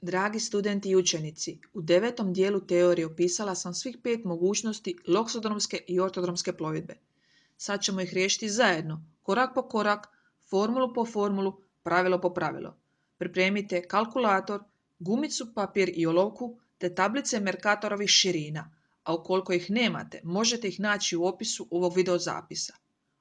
Dragi studenti i učenici, u 9. dijelu teorije opisala sam svih 5 mogućnosti loksodromske i ortodromske plovidbe. Sad ćemo ih riješiti zajedno, korak po korak, formulu po formulu, pravilo po pravilo. Pripremite kalkulator, gumicu, papir i olovku te tablice Mercatorovih širina, a ukoliko ih nemate, možete ih naći u opisu ovog videozapisa.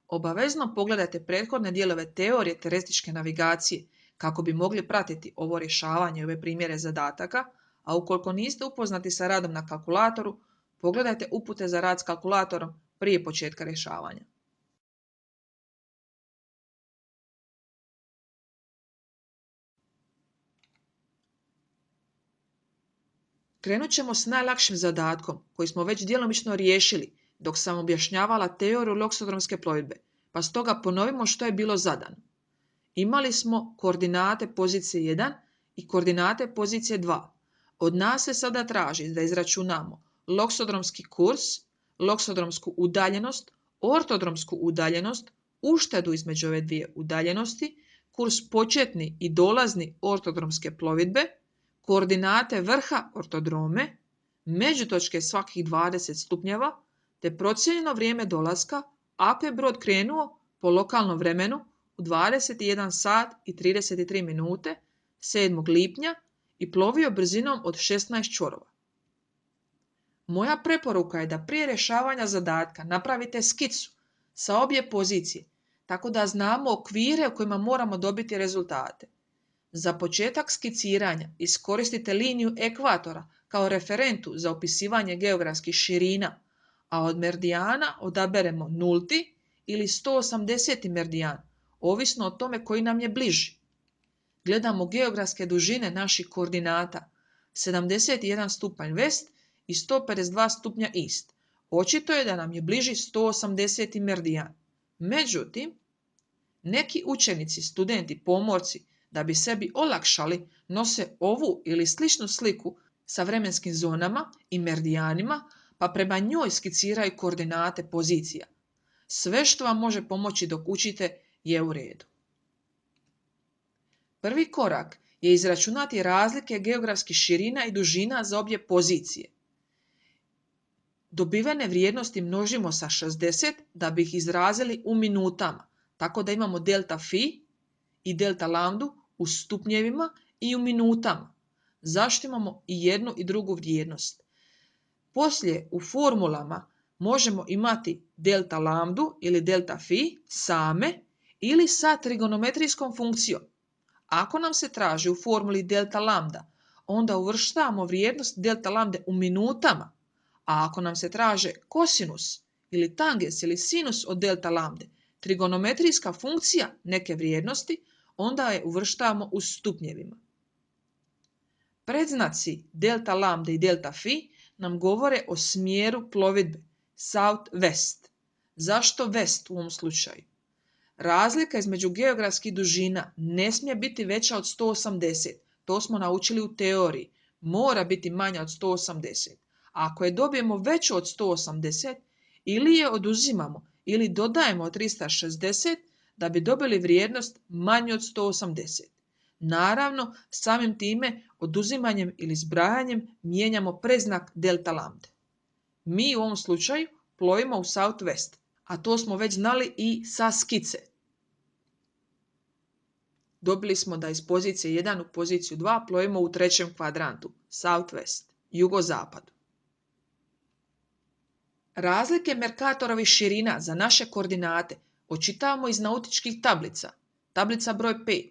Obavezno pogledajte prethodne dijelove teorije terestičke navigacije kako bi mogli pratiti ovo rješavanje i ove primjere zadataka, a ukoliko niste upoznati sa radom na kalkulatoru, pogledajte upute za rad s kalkulatorom prije početka rješavanja. Krenut ćemo s najlakšim zadatkom koji smo već djelomično riješili dok sam objašnjavala teoriju loksodromske plovidbe, pa stoga ponovimo što je bilo zadano. Imali smo koordinate pozicije 1 i koordinate pozicije 2. Od nas se sada traži da izračunamo loksodromski kurs, loksodromsku udaljenost, ortodromsku udaljenost, uštedu između ove dvije udaljenosti, kurs početni i dolazni ortodromske plovidbe, koordinate vrha ortodrome, međutočke svakih 20 stupnjeva, te procijenjeno vrijeme dolaska ako je brod krenuo po lokalnom vremenu u 21 sat i 33 minute 7. lipnja i plovio brzinom od 16 čvorova. Moja preporuka je da prije rješavanja zadatka napravite skicu sa obje pozicije, tako da znamo okvire u kojima moramo dobiti rezultate. Za početak skiciranja iskoristite liniju ekvatora kao referentu za opisivanje geografskih širina, a od meridijana odaberemo 0. ili 180. meridijan, ovisno o tome koji nam je bliži. Gledamo geografske dužine naših koordinata 71 stupanj west i 152 stupnja east. Očito je da nam je bliži 180. meridijan. Međutim, neki učenici, studenti, pomorci, da bi sebi olakšali, nose ovu ili sličnu sliku sa vremenskim zonama i meridijanima, pa prema njoj skiciraju koordinate pozicija. Sve što vam može pomoći dok učite je u redu. Prvi korak je izračunati razlike geografskih širina i dužina za obje pozicije. Dobivene vrijednosti množimo sa 60 da bi ih izrazili u minutama, tako da imamo delta phi i delta lambdu u stupnjevima i u minutama. Zašto imamo i jednu i drugu vrijednost? Poslije u formulama možemo imati delta lambdu ili delta phi same ili sa trigonometrijskom funkcijom. Ako nam se traži u formuli delta lambda, onda uvrštavamo vrijednost delta lambde u minutama, a ako nam se traže kosinus ili tangens ili sinus od delta lambde, trigonometrijska funkcija neke vrijednosti, onda je uvrštavamo u stupnjevima. Predznaci delta lambde i delta phi nam govore o smjeru plovidbe, south-west. Zašto west u ovom slučaju? Razlika između geografskih dužina ne smije biti veća od 180. To smo naučili u teoriji. Mora biti manja od 180. A ako je dobijemo veću od 180, ili je oduzimamo ili dodajemo 360 da bi dobili vrijednost manju od 180. Naravno, samim time oduzimanjem ili zbrajanjem mijenjamo predznak delta lambde. Mi u ovom slučaju plovimo u southwest, a to smo već znali i sa skice. Dobili smo da iz pozicije 1 u poziciju 2 plovimo u 3. kvadrantu, southwest, jugozapadu. Razlike Mercatorovih širina za naše koordinate očitavamo iz nautičkih tablica, tablica broj 5.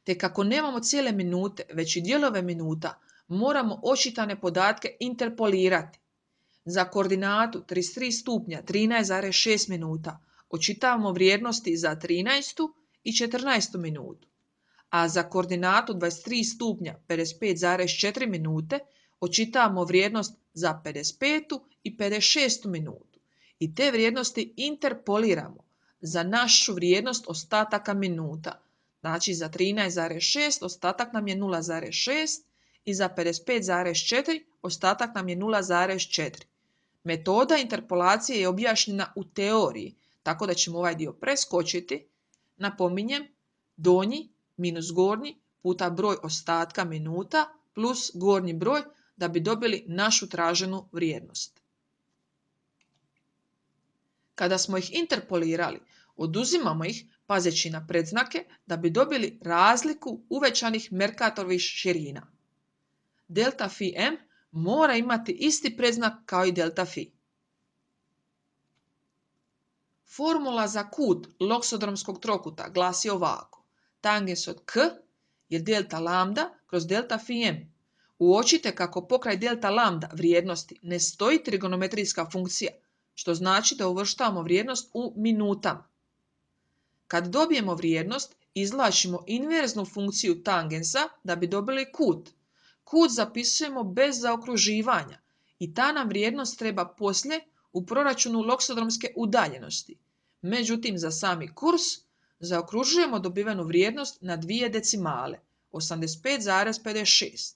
Te kako nemamo cijele minute, već i dijelove minuta, moramo očitane podatke interpolirati. Za koordinatu 33 stupnja 13,6 minuta očitavamo vrijednosti za 13. i 14. minutu, a za koordinatu 23 stupnja 55,4 minute očitavamo vrijednost za 55. i 56. minutu i te vrijednosti interpoliramo za našu vrijednost ostataka minuta. Znači za 13,6 ostatak nam je 0,6 i za 55,4 ostatak nam je 0,4. Metoda interpolacije je objašnjena u teoriji, tako da ćemo ovaj dio preskočiti. Napominjem, donji minus gornji puta broj ostatka minuta plus gornji broj da bi dobili našu traženu vrijednost. Kada smo ih interpolirali, oduzimamo ih pazeći na predznake da bi dobili razliku uvećanih Mercatorvih širina. Delta phi m mora imati isti predznak kao i delta phi. Formula za kut loksodromskog trokuta glasi ovako. Tangens od k je delta lambda kroz delta phi m. Uočite kako pokraj delta lambda vrijednosti ne stoji trigonometrijska funkcija, što znači da uvrštavamo vrijednost u minutama. Kad dobijemo vrijednost, izvlačimo inverznu funkciju tangensa da bi dobili kut. Kut zapisujemo bez zaokruživanja i ta nam vrijednost treba poslije u proračunu loksodromske udaljenosti. Međutim, za sami kurs zaokružujemo dobivenu vrijednost na 2 decimale, 85,56.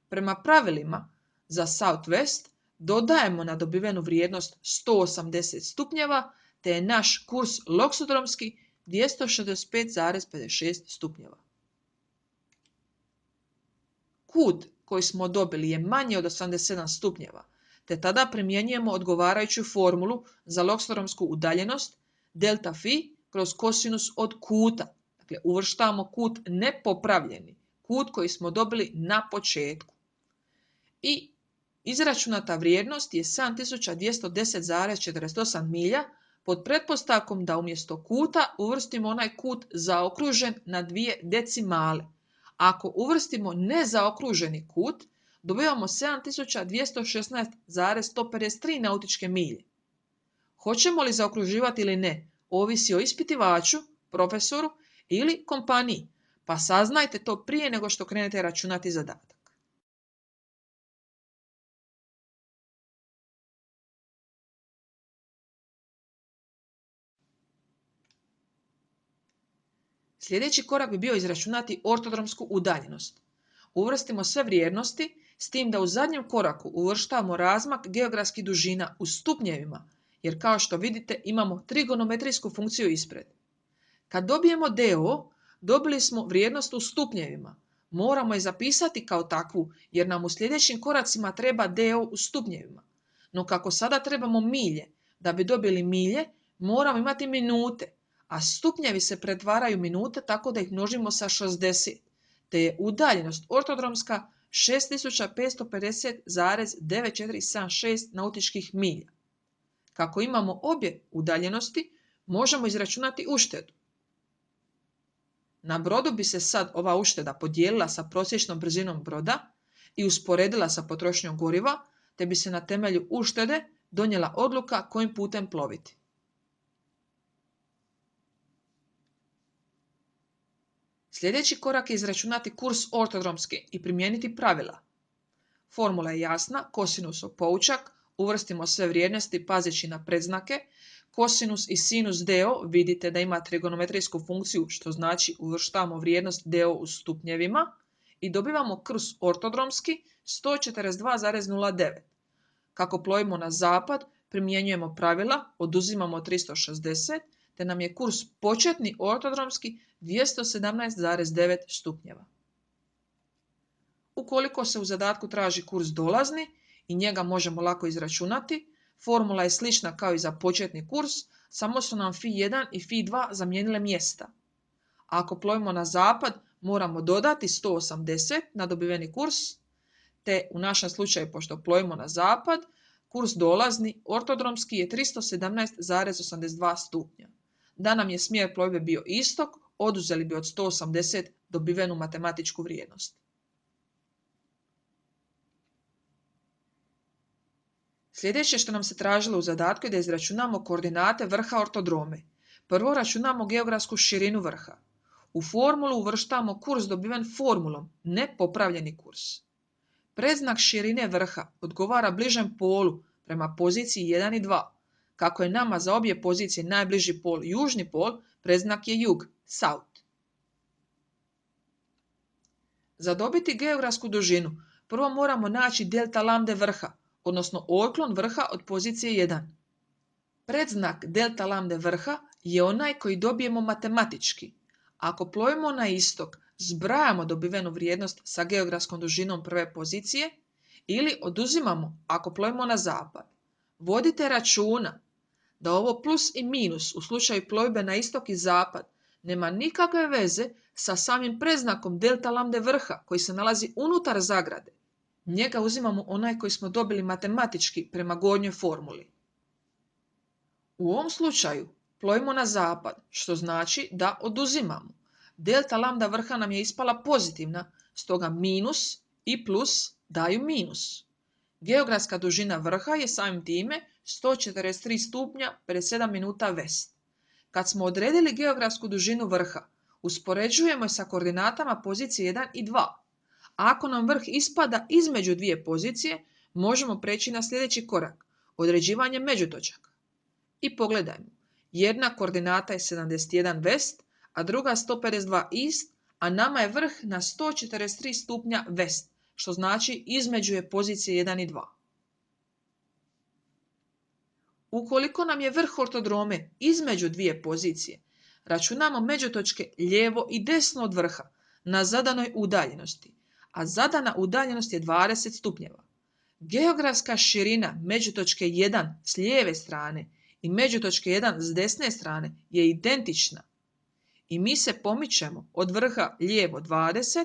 Prema pravilima za Southwest dodajemo na dobivenu vrijednost 180 stupnjeva, te je naš kurs loksodromski 265,56 stupnjeva. Kut koji smo dobili je manji od 87 stupnjeva, te tada primjenjujemo odgovarajuću formulu za loksodromsku udaljenost delta phi kroz kosinus od kuta. Dakle, uvrštavamo kut nepopravljeni, kut koji smo dobili na početku. I izračunata vrijednost je 7210,48 milja pod pretpostavkom da umjesto kuta uvrstimo onaj kut zaokružen na 2 decimale. Ako uvrstimo nezaokruženi kut, dobivamo 7216,153 nautičke milje. Hoćemo li zaokruživati ili ne, ovisi o ispitivaču, profesoru ili kompaniji, pa saznajte to prije nego što krenete računati zadatak. Sljedeći korak bi bio izračunati ortodromsku udaljenost. Uvrstimo sve vrijednosti, s tim da u zadnjem koraku uvrštavamo razmak geografskih dužina u stupnjevima, jer kao što vidite imamo trigonometrijsku funkciju ispred. Kad dobijemo DO, dobili smo vrijednost u stupnjevima. Moramo je zapisati kao takvu, jer nam u sljedećim koracima treba DO u stupnjevima. No kako sada trebamo milje, da bi dobili milje, moramo imati minute, a stupnjevi se pretvaraju minute tako da ih množimo sa 60, te je udaljenost ortodromska 6550,9476 nautičkih milja. Kako imamo obje udaljenosti, možemo izračunati uštedu. Na brodu bi se sad ova ušteda podijelila sa prosječnom brzinom broda i usporedila sa potrošnjom goriva, te bi se na temelju uštede donijela odluka kojim putem ploviti. Sljedeći korak je izračunati kurs ortodromski i primijeniti pravila. Formula je jasna, kosinusov poučak, uvrstimo sve vrijednosti pazeći na predznake, kosinus i sinus DO vidite da ima trigonometrijsku funkciju, što znači uvrštavamo vrijednost DO u stupnjevima i dobivamo kurs ortodromski 142,09. Kako plovimo na zapad, primjenjujemo pravila, oduzimamo 360, te nam je kurs početni ortodromski 217,9 stupnjeva. Ukoliko se u zadatku traži kurs dolazni i njega možemo lako izračunati, formula je slična kao i za početni kurs, samo su nam Φ1 i Φ2 zamijenile mjesta. Ako plovimo na zapad, moramo dodati 180 na dobiveni kurs, te u našem slučaju, pošto plovimo na zapad, kurs dolazni ortodromski je 317,82 stupnja. Da nam je smjer plovidbe bio istok, oduzeli bi od 180 dobivenu matematičku vrijednost. Sljedeće što nam se tražilo u zadatku je da izračunamo koordinate vrha ortodrome. Prvo računamo geografsku širinu vrha. U formulu uvrštamo kurs dobiven formulom, ne popravljeni kurs. Predznak širine vrha odgovara bližem polu prema poziciji 1 i 2. Kako je nama za obje pozicije najbliži pol južni pol, predznak je jug, south. Za dobiti geografsku dužinu, prvo moramo naći delta lambde vrha, odnosno otklon vrha od pozicije 1. Predznak delta lambde vrha je onaj koji dobijemo matematički. Ako plovimo na istok, zbrajamo dobivenu vrijednost sa geografskom dužinom prve pozicije ili oduzimamo ako plovimo na zapad. Vodite računa da ovo plus i minus u slučaju plovidbe na istok i zapad nema nikakve veze sa samim predznakom delta lambde vrha koji se nalazi unutar zagrade. Njega uzimamo onaj koji smo dobili matematički prema gornjoj formuli. U ovom slučaju plovimo na zapad, što znači da oduzimamo. Delta lambda vrha nam je ispala pozitivna, stoga minus i plus daju minus. Geografska dužina vrha je samim time 143 stupnja 57 minuta west. Kad smo odredili geografsku dužinu vrha, uspoređujemo je sa koordinatama pozicije 1 i 2. Ako nam vrh ispada između dvije pozicije, možemo preći na sljedeći korak, određivanje međutočaka. I pogledajmo, jedna koordinata je 71 west, a druga 152 east, a nama je vrh na 143 stupnja west, što znači između je pozicije 1 i 2. Ukoliko nam je vrh ortodrome između dvije pozicije, računamo međutočke lijevo i desno od vrha na zadanoj udaljenosti, a zadana udaljenost je 20 stupnjeva. Geografska širina međutočke 1 s lijeve strane i međutočke 1 s desne strane je identična i mi se pomičemo od vrha lijevo 20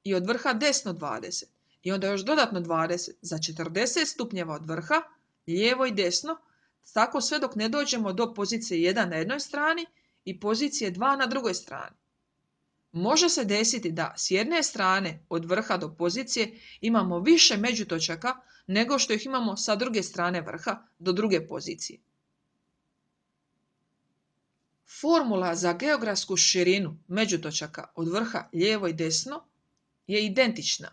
i od vrha desno 20 i onda još dodatno 20 za 40 stupnjeva od vrha, lijevo i desno, tako sve dok ne dođemo do pozicije 1 na jednoj strani i pozicije 2 na drugoj strani. Može se desiti da s jedne strane od vrha do pozicije imamo više međutočaka nego što ih imamo sa druge strane vrha do druge pozicije. Formula za geografsku širinu međutočaka od vrha lijevo i desno je identična.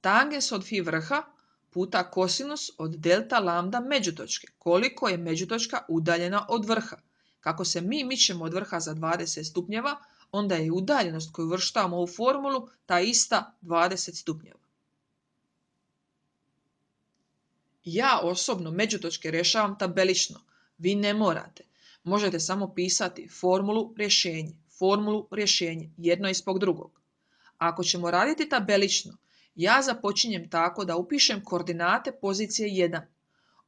Tangens od fi vrha puta kosinus od delta lambda međutočke, koliko je međutočka udaljena od vrha. Kako se mi mičemo od vrha za 20 stupnjeva, onda je udaljenost koju uvrštavamo u formulu ta ista 20 stupnjeva. Ja osobno međutočke rješavam tabelično. Vi ne morate. Možete samo pisati formulu, rješenje, jedno ispod drugog. Ako ćemo raditi tabelično, ja započinjem tako da upišem koordinate pozicije 1.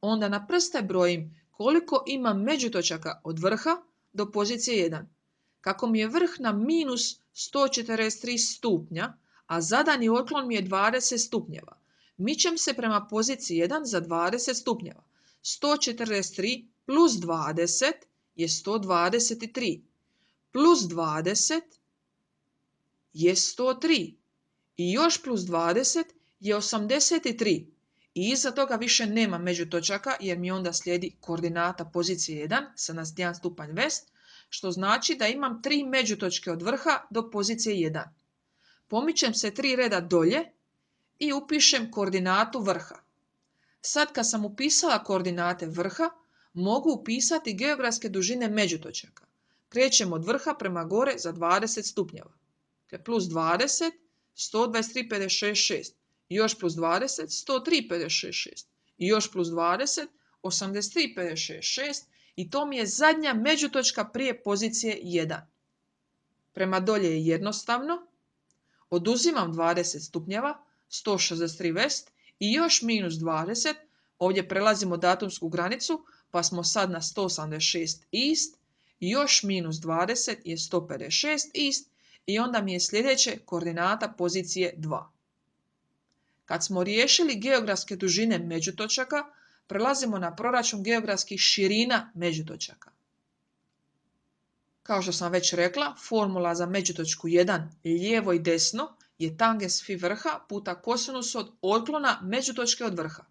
Onda na prste brojim koliko imam međutočaka od vrha do pozicije 1. Kako mi je vrh na minus 143 stupnja, a zadani otklon mi je 20 stupnjeva, mičem se prema poziciji 1 za 20 stupnjeva. 143 plus 20 je 123. Plus 20 je 103. I još plus 20 je 83. I iza toga više nema međutočaka jer mi onda slijedi koordinata pozicije 1, 71 stupanj west, što znači da imam 3 međutočke od vrha do pozicije 1. Pomičem se 3 reda dolje i upišem koordinatu vrha. Sad kad sam upisala koordinate vrha, mogu upisati geografske dužine međutočaka. Krećem od vrha prema gore za 20 stupnjeva. Plus 20, 123,56. I još plus 20, 103,56. I još plus 20, 83,66. I to mi je zadnja međutočka prije pozicije 1. Prema dolje je jednostavno. Oduzimam 20 stupnjeva, 163 west i još minus 20. Ovdje prelazimo datumsku granicu, pa smo sad na 186 east. I još minus 20 je 156 east. I onda mi je sljedeće koordinata pozicije 2. Kad smo riješili geografske dužine međutočaka, prelazimo na proračun geografskih širina međutočaka. Kao što sam već rekla, formula za međutočku 1 lijevo i desno je tangens fi vrha puta kosinus od otklona međutočke od vrha.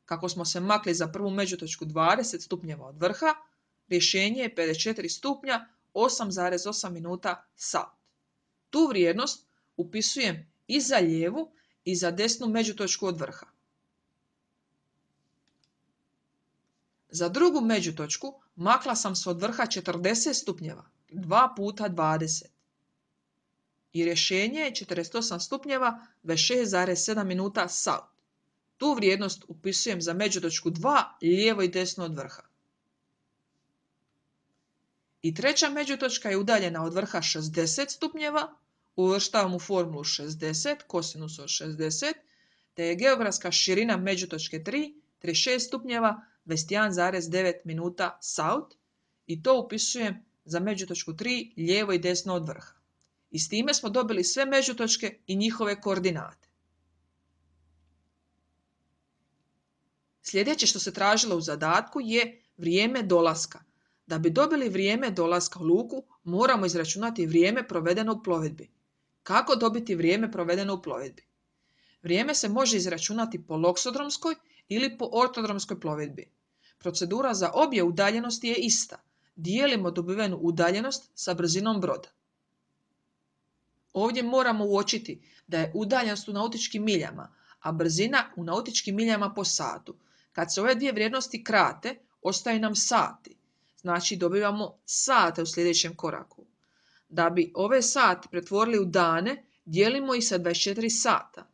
Kako smo se makli za prvu međutočku 20 stupnjeva od vrha, rješenje je 54 stupnja 8,8 minuta sat. Tu vrijednost upisujem i za lijevu i za desnu međutočku od vrha. Za drugu međutočku makla sam se od vrha 40 stupnjeva, 2 puta 20. I rješenje je 48 stupnjeva, 26,7 minuta south. Tu vrijednost upisujem za međutočku 2 lijevo i desno od vrha. I treća međutočka je udaljena od vrha 60 stupnjeva, uvrštavam u formulu 60, kosinus od 60, te je geografska širina međutočke 3, 36 stupnjeva, 21,9 minuta south i to upisujem za međutočku 3 lijevo i desno od vrha. I s time smo dobili sve međutočke i njihove koordinate. Sljedeće što se tražilo u zadatku je vrijeme dolaska. Da bi dobili vrijeme dolaska u luku, moramo izračunati vrijeme provedeno u plovidbi. Kako dobiti vrijeme provedeno u plovidbi? Vrijeme se može izračunati po loksodromskoj ili po ortodromskoj plovidbi. Procedura za obje udaljenosti je ista. Dijelimo dobivenu udaljenost sa brzinom broda. Ovdje moramo uočiti da je udaljenost u nautičkim miljama, a brzina u nautičkim miljama po satu. Kad se ove dvije vrijednosti krate, ostaju nam sati. Znači dobivamo sate u sljedećem koraku. Da bi ove sate pretvorili u dane, dijelimo ih sa 24 sata.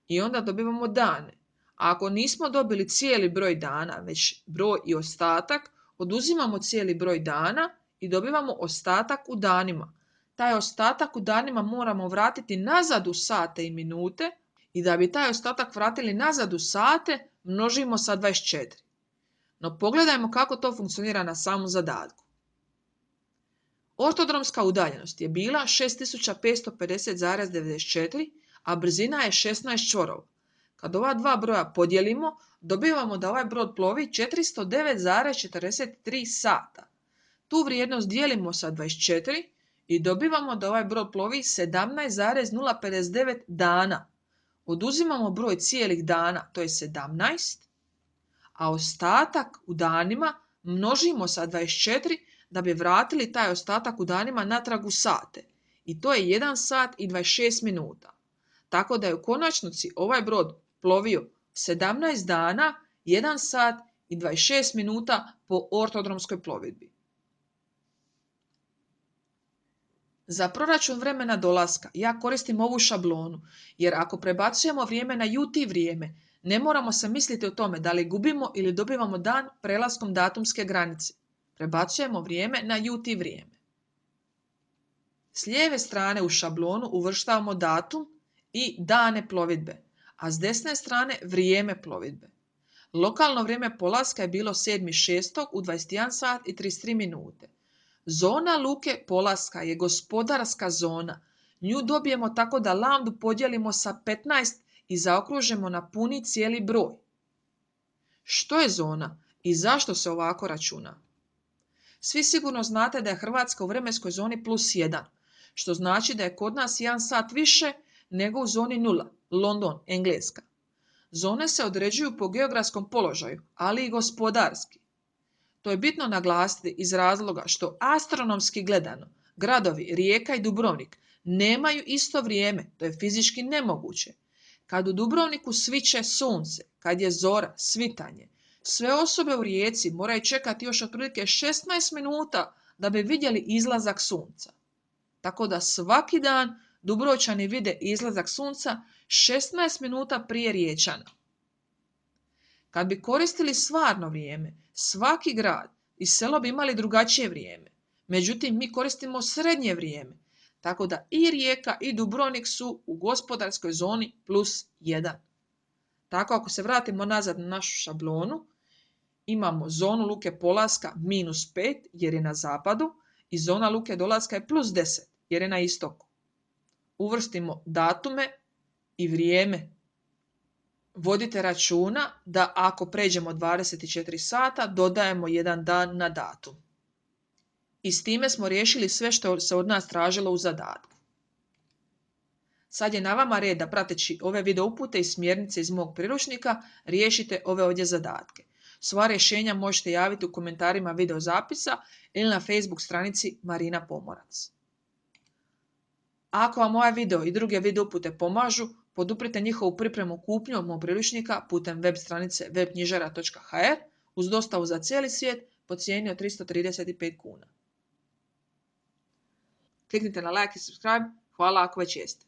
I onda dobivamo dane. A ako nismo dobili cijeli broj dana, već broj i ostatak, oduzimamo cijeli broj dana i dobivamo ostatak u danima. Taj ostatak u danima moramo vratiti nazad u sate i minute i da bi taj ostatak vratili nazad u sate, množimo sa 24. No pogledajmo kako to funkcionira na samom zadatku. Ortodromska udaljenost je bila 6550,94, a brzina je 16 čvorova. Kad ova dva broja podijelimo, dobivamo da ovaj brod plovi 409,43 sata. Tu vrijednost dijelimo sa 24 i dobivamo da ovaj brod plovi 17,059 dana. Oduzimamo broj cijelih dana, to je 17, a ostatak u danima množimo sa 24 da bi vratili taj ostatak u danima natrag u sate. I to je 1 sat i 26 minuta. Tako da je u konačnici ovaj brod plovio 17 dana, 1 sat i 26 minuta po ortodromskoj plovidbi. Za proračun vremena dolaska ja koristim ovu šablonu, jer ako prebacujemo vrijeme na UT vrijeme, ne moramo se misliti o tome da li gubimo ili dobivamo dan prelaskom datumske granice. Prebacujemo vrijeme na UT vrijeme. S lijeve strane u šablonu uvrštavamo datum i dane plovidbe, a s desne strane vrijeme plovidbe. Lokalno vrijeme polaska je bilo 7.6. u 21 sat i 33 minute. Zona luke polaska je gospodarska zona. Nju dobijemo tako da lambdu podijelimo sa 15 i zaokružimo na puni cijeli broj. Što je zona i zašto se ovako računa? Svi sigurno znate da je Hrvatska u vremenskoj zoni +1, što znači da je kod nas 1 sat više nego u zoni 0, London, Engleska. Zone se određuju po geografskom položaju, ali i gospodarski. To je bitno naglasiti iz razloga što astronomski gledano gradovi Rijeka i Dubrovnik nemaju isto vrijeme, to je fizički nemoguće. Kad u Dubrovniku sviće sunce, kad je zora, svitanje, sve osobe u Rijeci moraju čekati još otprilike 16 minuta da bi vidjeli izlazak sunca. Tako da svaki dan Dubrovčani vide izlazak sunca 16 minuta prije Riječana. Kad bi koristili stvarno vrijeme, svaki grad i selo bi imali drugačije vrijeme. Međutim, mi koristimo srednje vrijeme, tako da i Rijeka i Dubrovnik su u gospodarskoj zoni +1. Tako ako se vratimo nazad na našu šablonu, imamo zonu luke polaska -5 jer je na zapadu i zona luke dolaska je +10 jer je na istoku. Uvrstimo datume i vrijeme. Vodite računa da ako pređemo 24 sata, dodajemo 1 dan na datum. I s time smo riješili sve što se od nas tražilo u zadatku. Sad je na vama red da prateći ove video upute i smjernice iz mog priručnika riješite ove ovdje zadatke. Sva rješenja možete javiti u komentarima video zapisa ili na Facebook stranici Marina Pomorac. Ako vam ovaj video i druge video upute pomažu, poduprite njihovu pripremu kupnjom mog priručnika putem web stranice webknjižara.hr uz dostavu za cijeli svijet po cijeni od 335 kuna. Kliknite na like i subscribe. Hvala ako već jeste.